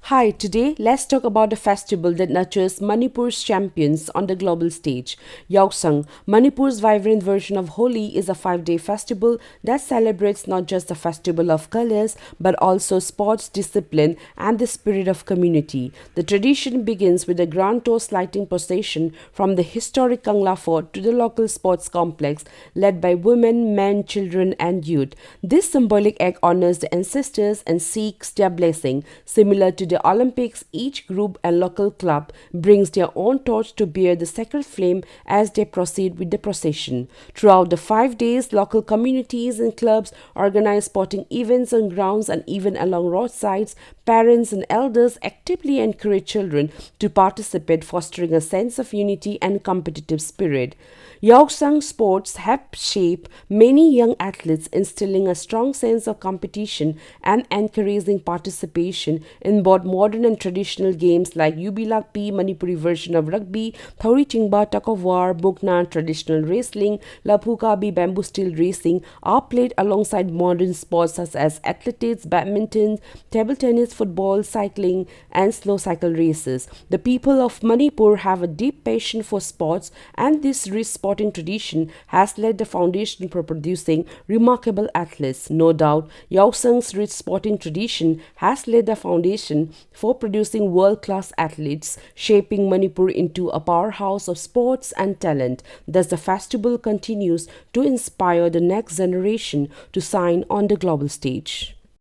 Hi, today let's talk about a festival that nurtures Manipur's champions on the global stage. Yaoshang, Manipur's vibrant version of Holi, is a 5-day festival that celebrates not just the festival of colors but also sports discipline and the spirit of community. The tradition begins with a grand toast lighting procession from the historic Kangla fort to the local sports complex led by women, men, children and youth. This symbolic act honors the ancestors and seeks their blessing. Similar to the Olympics, each group and local club brings their own torch to bear the sacred flame as they proceed with the procession. Throughout the 5 days, local communities and clubs organize sporting events on grounds and even along roadsides. Parents and elders actively encourage children to participate, fostering a sense of unity and competitive spirit. Yaoshang sports have shaped many young athletes, instilling a strong sense of competition and encouraging participation in both modern and traditional games like Yubilakpi, Manipuri version of rugby, Thori Chingba, tug of war, Bukna, traditional wrestling, Laphukabi, bamboo steel racing are played alongside modern sports such as athletics, badminton, table tennis, football, cycling, and slow cycle races. The people of Manipur have a deep passion for sports, and this rich sporting tradition has laid the foundation for producing remarkable athletes. No doubt, Yaoshang's rich sporting tradition has laid the foundation for producing world-class athletes, shaping Manipur into a powerhouse of sports and talent. Thus, the festival continues to inspire the next generation to shine on the global stage.